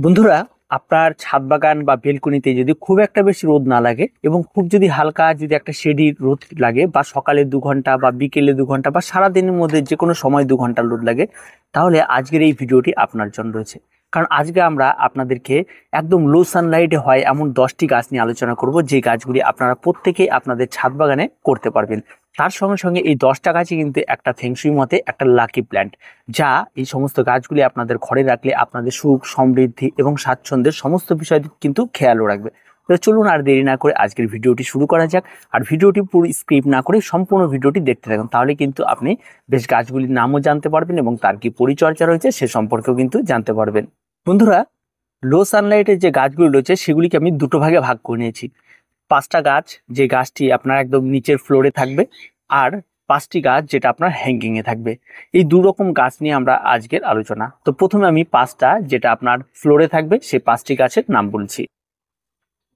বন্ধুরা, আপনার ছাদ বাগান বা বেলকনিতে যদি খুব একটা বেশি রোদ না লাগে এবং খুব যদি হালকা যদি একটা শেডি রোদ লাগে বা সকালে 2 ঘন্টা বা বিকেলে 2 ঘন্টা বা সারাদিনের মধ্যে যে কোনো সময় 2 ঘন্টা রোদ লাগে, তাহলে আজকের এই ভিডিওটি আপনার জন্য রয়েছে। কারণ আজকে আমরা আপনাদেরকে একদম লো সানলাইটে হয় এমন 10টি গাছ নিয়ে আলোচনা করব, যে গাছগুলি আপনারা প্রত্যেকেই আপনাদের ছাদ বাগানে করতে পারবেন। তার সঙ্গে সঙ্গে এই 10টা গাছই কিন্তু একটা ফেংশুই মতে একটা লাকি প্ল্যান্ট, যা এই সমস্ত গাছগুলি আপনাদের ঘরে রাখলে আপনাদের সুখ সমৃদ্ধি এবং স্বাচ্ছন্দ্যের সমস্ত বিষয় কিন্তু খেয়ালও রাখবে। তো চলুন আর দেরি না করে আজকের ভিডিওটি শুরু করা যাক। আর ভিডিওটি পুরো স্ক্রিপ্ট না করে সম্পূর্ণ ভিডিওটি দেখতে থাকুন, তাহলে কিন্তু আপনি বেশ গাছগুলির নামও জানতে পারবেন এবং তার কি পরিচর্যা রয়েছে সে সম্পর্কেও কিন্তু জানতে পারবেন। বন্ধুরা, লো সানলাইটের যে গাছগুলি রয়েছে সেগুলিকে আমি দুটো ভাগে ভাগ করে নিয়েছি। 5টা গাছ, যে গাছটি আপনার একদম নিচের ফ্লোরে থাকবে, আর 5টি গাছ যেটা আপনার হ্যাঙ্গিং এ থাকবে। এই দু রকম গাছ নিয়ে আমরা আজকের আলোচনা। তো প্রথমে আমি 5টা যেটা আপনার ফ্লোরে থাকবে সেই 5টি গাছের নাম বলছি।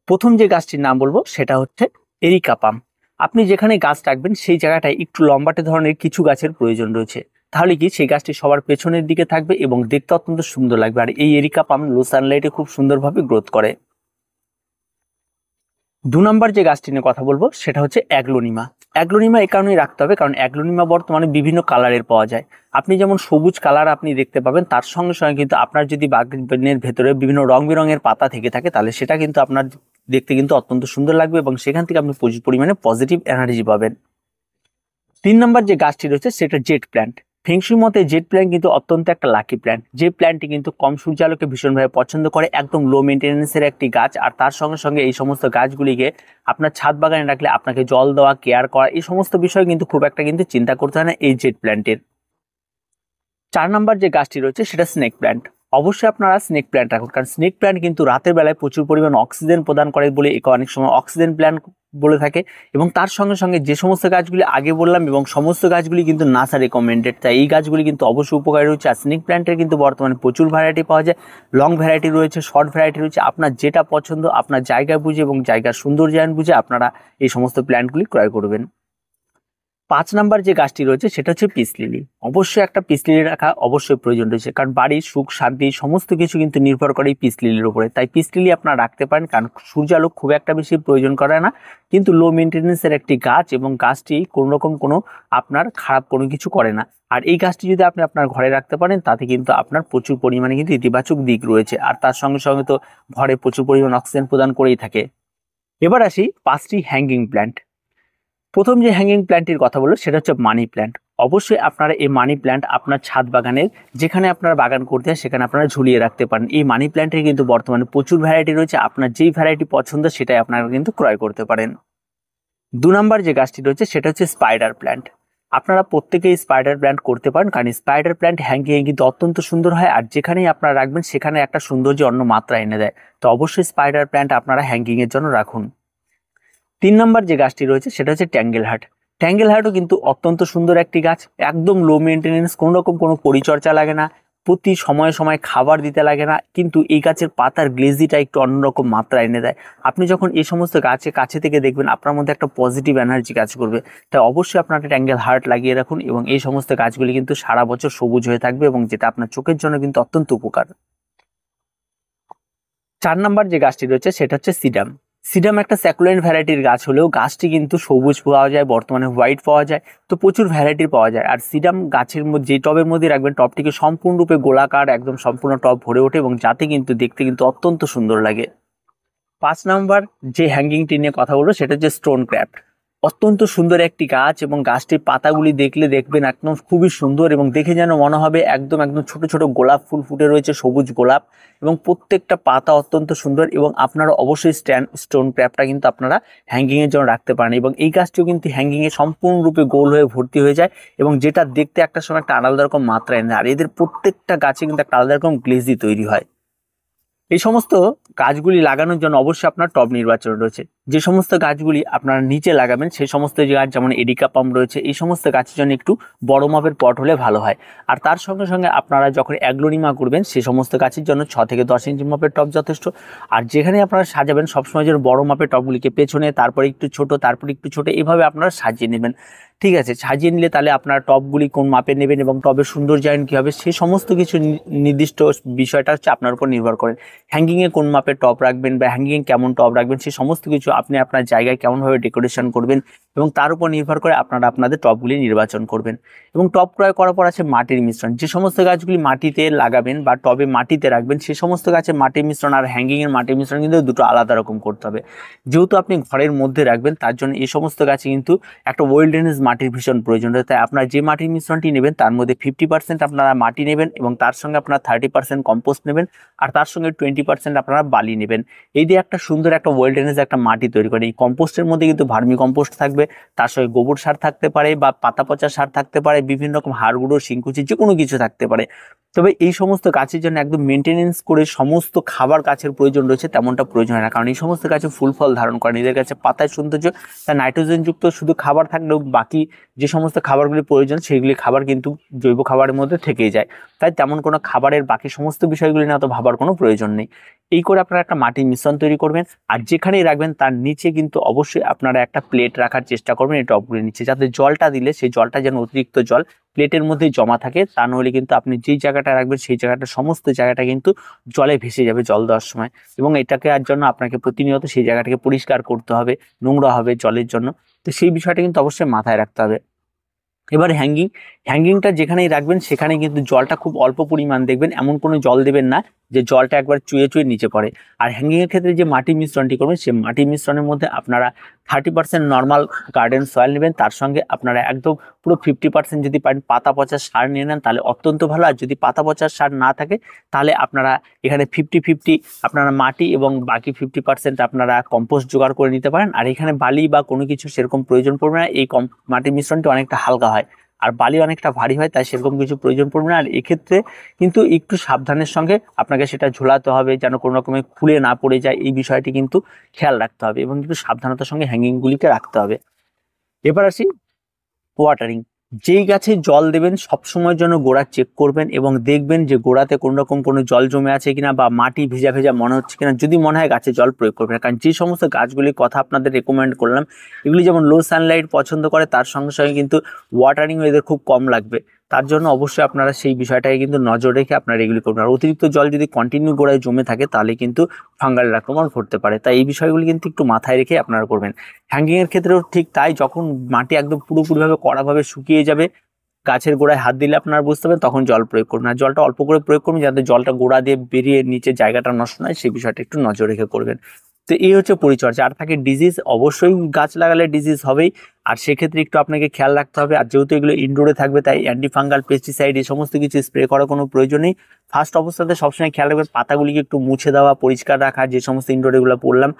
প্রথম যে গাছটির নাম বলবো সেটা হচ্ছে এরিকা পাম। আপনি যেখানে গাছ রাখবেন সেই জায়গাটায় একটু লম্বাটে ধরনের কিছু গাছের প্রয়োজন রয়েছে, তাহলে কি সেই গাছটি সবার পেছনের দিকে থাকবে এবং দেখতে অত্যন্ত সুন্দর লাগবে। আর এই এরিকা পাম লো সানলাইটে খুব সুন্দরভাবে গ্রোথ করে। 2 নম্বর যে গাছটি নিয়ে কথা বলবো সেটা হচ্ছে অ্যাগ্লোনিমা। অ্যাগ্লোনিমা এই কারণেই রাখতে হবে কারণ অ্যাগ্লোনিমা বর্তমানে বিভিন্ন কালারের পাওয়া যায়। আপনি যেমন সবুজ কালার আপনি দেখতে পাবেন, তার সঙ্গে সঙ্গে কিন্তু আপনার যদি বাগানের ভেতরে বিভিন্ন রং বেরঙের পাতা থেকে থাকে, তাহলে সেটা কিন্তু আপনার দেখতে কিন্তু অত্যন্ত সুন্দর লাগবে এবং সেখান থেকে আপনি প্রচুর পরিমাণে পজিটিভ এনার্জি পাবেন। 3 নম্বর যে গাছটি রয়েছে সেটা জেট প্ল্যান্ট। ফেংশুই মতে জেট প্ল্যান্ট কিন্তু অত্যন্ত একটা লাকি প্ল্যান্ট। যে প্ল্যান্টটি কিন্তু কম সূর্যালোকে ভীষণভাবে পছন্দ করে, একদম লো মেনটেন্যান্সের একটি গাছ। আর তার সঙ্গে সঙ্গে এই সমস্ত গাছগুলিকে আপনার ছাদ বাগানে রাখলে আপনাকে জল দেওয়া, কেয়ার করা, এই সমস্ত বিষয় কিন্তু খুব একটা কিন্তু চিন্তা করতে হয় না এই জেট প্ল্যান্টের। 4 নম্বর যে গাছটি রয়েছে সেটা স্নেক প্ল্যান্ট। অবশ্যই আপনারা স্নেক প্ল্যান্ট রাখুন, কারণ স্নেক প্ল্যান্ট কিন্তু রাতের বেলায় প্রচুর পরিমাণ অক্সিজেন প্রদান করে বলে একে অনেক সময় অক্সিজেন প্ল্যান্ট বলে থাকে। এবং তার সঙ্গে সঙ্গে যে সমস্ত গাছগুলি আগে বললাম এবং সমস্ত গাছগুলি কিন্তু নাসা রেকমেন্ডেড, তাই এই গাছগুলি কিন্তু অবশ্যই উপকারী রয়েছে। আর স্নেক প্ল্যান্টের কিন্তু বর্তমানে প্রচুর ভ্যারাইটি পাওয়া যায়, লং ভ্যারাইটি রয়েছে, শর্ট ভ্যারাইটি রয়েছে। আপনার যেটা পছন্দ আপনার জায়গা বুঝে এবং জায়গার সৌন্দর্যায়ন বুঝে আপনারা এই সমস্ত প্ল্যান্টগুলি ক্রয় করবেন। 5 নম্বর যে গাছটি রয়েছে সেটা হচ্ছে পিস লিলি। অবশ্যই একটা পিস লিলি রাখা অবশ্যই প্রয়োজন রয়েছে, কারণ বাড়ির সুখ শান্তি সমস্ত কিছু কিন্তু নির্ভর করে এই পিস লিলির উপরে। তাই পিস লিলি আপনারা রাখতে পারেন, কারণ সূর্যালোক খুব একটা বেশি প্রয়োজন করে না, কিন্তু লো মেনটেন্যান্সের একটি গাছ এবং গাছটি কোনো রকম কোনো আপনার খারাপ কোনো কিছু করে না। আর এই গাছটি যদি আপনি আপনার ঘরে রাখতে পারেন তাতে কিন্তু আপনার প্রচুর পরিমাণে কিন্তু ইতিবাচক দিক রয়েছে। আর তার সঙ্গে সঙ্গে তো ঘরে প্রচুর পরিমাণ অক্সিজেন প্রদান করেই থাকে। এবার আসি 5টি হ্যাঙ্গিং প্ল্যান্ট। প্রথম যে হ্যাঙ্গিং প্ল্যান্টটির কথা বললো সেটা হচ্ছে মানি প্ল্যান্ট। অবশ্যই আপনারা এই মানি প্ল্যান্ট আপনার ছাদ বাগানের যেখানে আপনারা বাগান করতে হয় সেখানে আপনারা ঝুলিয়ে রাখতে পারেন। এই মানি প্ল্যান্টের কিন্তু বর্তমানে প্রচুর ভ্যারাইটি রয়েছে, আপনার যেই ভ্যারাইটি পছন্দ সেটাই আপনারা কিন্তু ক্রয় করতে পারেন। 2 নম্বর যে গাছটি রয়েছে সেটা হচ্ছে স্পাইডার প্ল্যান্ট। আপনারা প্রত্যেকেই স্পাইডার প্ল্যান্ট করতে পারেন, কারণ স্পাইডার প্ল্যান্ট হ্যাঙ্গিং কিন্তু অত্যন্ত সুন্দর হয়, আর যেখানেই আপনারা রাখবেন সেখানে একটা সৌন্দর্য অন্য মাত্রা এনে দেয়। তো অবশ্যই স্পাইডার প্ল্যান্ট আপনারা হ্যাঙ্গিং এর জন্য রাখুন। 3 নম্বর যে গাছটি রয়েছে সেটা হচ্ছে ট্যাঙ্গেল হার্ট। ট্যাঙ্গেল হার্টও কিন্তু অত্যন্ত সুন্দর একটি গাছ, একদম লো মেনটেনেন্স, কোনো রকম কোনো পরিচর্যা লাগে না, প্রতি সময়ে সময় খাবার দিতে লাগে না, কিন্তু এই গাছের পাতার গ্লেজিটা একটু অন্যরকম মাত্রা এনে দেয়। আপনি যখন এই সমস্ত গাছের কাছে থেকে দেখবেন আপনার মধ্যে একটা পজিটিভ এনার্জি কাজ করবে। তাই অবশ্যই আপনার একটা ট্যাঙ্গেল হার্ট লাগিয়ে রাখুন এবং এই সমস্ত গাছগুলি কিন্তু সারা বছর সবুজ হয়ে থাকবে এবং যেটা আপনার চোখের জন্য কিন্তু অত্যন্ত উপকার। 4 নম্বর যে গাছটি রয়েছে সেটা হচ্ছে সিডাম। সিডাম একটা স্যাকুলেন্ট ভ্যারাইটির গাছ হলেও গাছটি কিন্তু সবুজ পাওয়া যায়, বর্তমানে হোয়াইট পাওয়া যায়, তো প্রচুর ভ্যারাইটির পাওয়া যায়। আর সিডাম গাছের মধ্যে যে টবের মধ্যে রাখবেন টবটিকে সম্পূর্ণরূপে গোলাকার, একদম সম্পূর্ণ টব ভরে ওঠে এবং যাতে কিন্তু দেখতে কিন্তু অত্যন্ত সুন্দর লাগে। 5 নম্বর যে হ্যাঙ্গিংটি নিয়ে কথা বলবো সেটা হচ্ছে স্টোন ক্র্যাফট। অত্যন্ত সুন্দর একটি গাছ এবং গাছটির পাতাগুলি দেখলে দেখবেন একদম খুবই সুন্দর এবং দেখে যেন মনে হবে একদম একদম ছোট ছোট গোলাপ ফুল ফুটে রয়েছে, সবুজ গোলাপ, এবং প্রত্যেকটা পাতা অত্যন্ত সুন্দর। এবং আপনারা অবশ্যই স্টোন ক্র্যাফটটা কিন্তু আপনারা হ্যাঙ্গিং এর জন্য রাখতে পারেন এবং এই গাছটিও কিন্তু হ্যাঙ্গিং এ সম্পূর্ণরূপে গোল হয়ে ভর্তি হয়ে যায় এবং যেটা দেখতে একটা সময় একটা আলাদা রকম মাত্রা এনে। আর এদের প্রত্যেকটা গাছে কিন্তু একটা আলাদা রকম গ্লেজি তৈরি হয়। এই সমস্ত গাছগুলি লাগানোর জন্য অবশ্যই আপনার টব নির্বাচন রয়েছে। যে সমস্ত গাছগুলি আপনারা নিচে লাগাবেন সেই সমস্ত গাছ যেমন এডিকা পাম রয়েছে, এই সমস্ত গাছের জন্য একটু বড় মাপের পট হলে ভালো হয়। আর তার সঙ্গে সঙ্গে আপনারা যখন অ্যাগ্লোনিমা করবেন সেই সমস্ত গাছের জন্য 6 থেকে 10 ইঞ্চি মাপের টব যথেষ্ট। আর যেখানে আপনারা সাজাবেন সবসময় যেন বড় মাপের টবগুলিকে পেছনে, তারপরে একটু ছোট, তারপরে একটু ছোট, এইভাবে আপনারা সাজিয়ে নেবেন। ঠিক আছে, সাজিয়ে নিলে তাহলে আপনারা টবগুলি কোন মাপে নেবেন এবং টবের সৌন্দর্যায়ন কী হবে সেই সমস্ত কিছু নির্দিষ্ট বিষয়টা হচ্ছে আপনার উপর নির্ভর করে। হ্যাঙ্গিংয়ে কোন মাপের টব রাখবেন বা হ্যাঙ্গিংয়ে কেমন টব রাখবেন সেই সমস্ত কিছু আপনি আপনার জায়গায় কেমনভাবে ডেকোরেশন করবেন এবং তার উপর নির্ভর করে আপনারা আপনাদের টবগুলি নির্বাচন করবেন। এবং টব ক্রয় করার পর আছে মাটির মিশ্রণ। যে সমস্ত গাছগুলি মাটিতে লাগাবেন বা টবে মাটিতে রাখবেন সেই সমস্ত গাছে মাটির মিশ্রণ আর হ্যাঙ্গিংয়ের মাটির মিশ্রণ কিন্তু দুটো আলাদা রকম করতে হবে। যেহেতু আপনি ঘরের মধ্যে রাখবেন তার জন্য এই সমস্ত গাছে কিন্তু একটা ওয়েল ড্রেনেজ মাটির ভীষণ প্রয়োজন রয়েছে। তাই আপনারা যে মাটির মিশ্রণটি নেবেন তার মধ্যে 50% আপনারা মাটি নেবেন এবং তার সঙ্গে আপনারা 30% কম্পোস্ট নেবেন আর তার সঙ্গে 20% আপনারা বালি নেবেন। এই দিয়ে একটা সুন্দর একটা ওয়েল ড্রেনেজ একটা মাটি তৈরি করে। এই কম্পোস্টের মধ্যে কিন্তু ভার্মি কম্পোস্ট থাকবে, তার সঙ্গে গোবর সার থাকতে পারে বা পাতা পচা সার থাকতে পারে, বিভিন্ন রকম হাড় গুঁড়ো, শিংকুচি, যে কোনো কিছু থাকতে পারে। তবে এই সমস্ত গাছের জন্য একদম মেনটেনেন্স করে সমস্ত খাবার গাছের প্রয়োজন রয়েছে তেমনটা প্রয়োজন হয় না, কারণ এই সমস্ত গাছে ফুল ফল ধারণ করে, এদের কাছে পাতায় সৌন্দর্য, তার নাইট্রোজেনযুক্ত শুধু খাবার থাকলেও বাকি যে সমস্ত খাবারগুলি প্রয়োজন সেগুলি খাবার কিন্তু জৈব খাবারের মধ্যে থেকেই যায়। তাই তেমন কোনো খাবারের বাকি সমস্ত বিষয়গুলি না তো ভাবার কোনো প্রয়োজন নেই। এই করে আপনারা একটা মাটির মিশ্রণ তৈরি করবেন আর যেখানেই রাখবেন তার নিচে কিন্তু অবশ্যই আপনারা একটা প্লেট রাখার চেষ্টা করবেন এই টবগুলির নিচে, যাতে জলটা দিলে সেই জলটা যেন অতিরিক্ত জল প্লেটের মধ্যে জমা থাকে, তা নাহলে কিন্তু আপনি যেই জায়গাটা রাখবেন সেই জায়গাটা সমস্ত জায়গাটা কিন্তু জলে ভেসে যাবে জল দেওয়ার সময়। এবং এটাকে আর জন্য আপনাকে প্রতিনিয়ত সেই জায়গাটাকে পরিষ্কার করতে হবে, নোংরা হবে জলের জন্য। তো সেই বিষয়টা কিন্তু অবশ্যই মাথায় রাখতে হবে। এবার হ্যাঙ্গিংটা যেখানেই রাখবেন সেখানে কিন্তু জলটা খুব অল্প পরিমাণ দেখবেন, এমন কোনো জল দেবেন না যে জলটা একবার চুয়ে চুয়ে নিচে পড়ে। আর হ্যাঙ্গিংয়ের ক্ষেত্রে যে মাটির মিশ্রণটি করবেন সেই মাটির মিশ্রণের মধ্যে আপনারা 30% নর্মাল গার্ডেন সয়েল নেবেন, তার সঙ্গে আপনারা একদম পুরো 50% যদি পারেন পাতা পচা সার নিয়ে নেন তাহলে অত্যন্ত ভালো। আর যদি পাতা পচা সার না থাকে তাহলে আপনারা এখানে 50-50 আপনারা মাটি এবং বাকি 50% আপনারা কম্পোস্ট জোগাড় করে নিতে পারেন। আর এখানে বালি বা কোনো কিছু সেরকম প্রয়োজন পড়বে না, এই মাটির মিশ্রণটি অনেকটা হালকা হয় আর বালি অনেকটা ভারী হয়, তাই সেরকম কিছু প্রয়োজন পড়বে না। আর এক্ষেত্রে কিন্তু একটু সাবধানের সঙ্গে আপনাকে সেটা ঝোলাতে হবে যেন কোনো রকমে খুলে না পড়ে যায়, এই বিষয়টি কিন্তু খেয়াল রাখতে হবে এবং একটু সাবধানতার সঙ্গে হ্যাঙ্গিংগুলিকে রাখতে হবে। এবার আসি ওয়াটারিং। যেই গাছে জল দেবেন সবসময়ের জন্য গোড়া চেক করবেন এবং দেখবেন যে গোড়াতে কোনো রকম কোনো জল জমে আছে কিনা বা মাটি ভেজা ভেজা মনে হচ্ছে কিনা। যদি মনে হয় গাছে জল প্রয়োগ করবেন, কারণ যে সমস্ত গাছগুলির কথা আপনাদের রেকমেন্ড করলাম এগুলি যেমন লো সানলাইট পছন্দ করে তার সঙ্গে সঙ্গে কিন্তু ওয়াটারিং এদের খুব কম লাগবে, তার জন্য অবশ্যই আপনারা সেই বিষয়টাকে কিন্তু নজর রেখে আপনারা এগুলি করবেন। আর অতিরিক্ত জল যদি কন্টিনিউ গোড়ায় জমে থাকে তাহলে কিন্তু ফাঙ্গাল আক্রমণ ঘটতে পারে, তাই এই বিষয়গুলি কিন্তু একটু মাথায় রেখে আপনারা করবেন। হ্যাঙ্গিংয়ের ক্ষেত্রেও ঠিক তাই, যখন মাটি একদম পুরোপুরিভাবে কড়াভাবে শুকিয়ে যাবে গাছের গোড়ায় হাত দিলে আপনারা বুঝতে পারবেন তখন জল প্রয়োগ করুন। আর জলটা অল্প করে প্রয়োগ করুন যাতে জলটা গোড়া দিয়ে বেরিয়ে নিচে জায়গাটা নষ্ট নয়, সেই বিষয়টা একটু নজর রেখে করবেন। তো এই হচ্ছে পরিচর্যা। আর থাকে ডিজিজ, অবশ্যই গাছ লাগালে ডিজিজ হবেই, আর সেক্ষেত্রে একটু আপনাকে খেয়াল রাখতে হবে। আর যেহেতু এগুলো ইনডোরে থাকবে তাই অ্যান্টিফাঙ্গাল, পেস্টিসাইড এই সমস্ত কিছু স্প্রে করার কোনো প্রয়োজন নেই। ফার্স্ট অবস্থাতে সবসময় খেয়াল রাখবেন পাতাগুলিকে একটু মুছে দেওয়া, পরিষ্কার রাখা, যে সমস্ত ইনডোরেগুলো পড়লাম।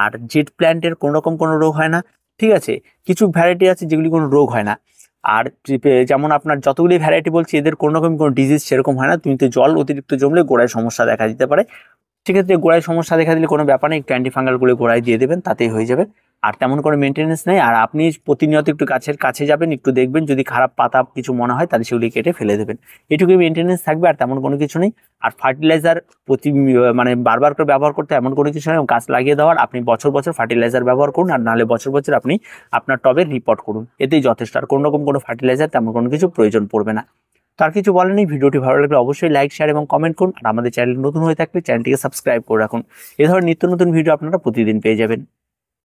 আর জেট প্ল্যান্টের কোনো রকম কোনো রোগ হয় না, ঠিক আছে। কিছু ভ্যারাইটি আছে যেগুলি কোনো রোগ হয় না। আর যেমন আপনার যতগুলি ভ্যারাইটি বলছি এদের কোনো রকম কোনো ডিজিজ সেরকম হয় না, কিন্তু জল অতিরিক্ত জমলে গোড়ায় সমস্যা দেখা দিতে পারে। সেক্ষেত্রে গোড়ায় সমস্যা দেখা দিলে কোনো ব্যাপার নেই, একটু অ্যান্টিফাঙ্গালগুলো গোড়ায় দিয়ে দেবেন, তাতেই হয়ে যাবে। আর তেমন কোনো মেনটেনেন্স নেই। আর আপনি প্রতিনিয়ত একটু গাছের কাছে যাবেন, একটু দেখবেন যদি খারাপ পাতা কিছু মনে হয় তাহলে সেগুলি কেটে ফেলে দেবেন, এটুকুই মেনটেনেন্স থাকবে। আর তেমন কোনো কিছু নেই। আর ফার্টিলাইজার মানে বারবার করে ব্যবহার করতে এমন কোনো কিছু নেই, গাছ লাগিয়ে দেওয়ার আপনি বছর বছর ফার্টিলাইজার ব্যবহার করুন, আর নাহলে বছর বছর আপনি আপনার টবে রিপোর্ট করুন, এতেই যথেষ্ট। আর কোনো রকম কোনো ফার্টিলাইজার তেমন কোনো কিছু প্রয়োজন পড়বে না। তার কিছু বলেন নেই। ভিডিওটি ভালো লাগলে অবশ্যই লাইক, শেয়ার এবং কমেন্ট করুন। আর আমাদের চ্যানেল নতুন হয়ে থাকলে চ্যানেলটিকে সাবস্ক্রাইব করে রাখুন। এ ধরনের নিত্য নতুন ভিডিও আপনারা প্রতিদিন পেয়ে যাবেন।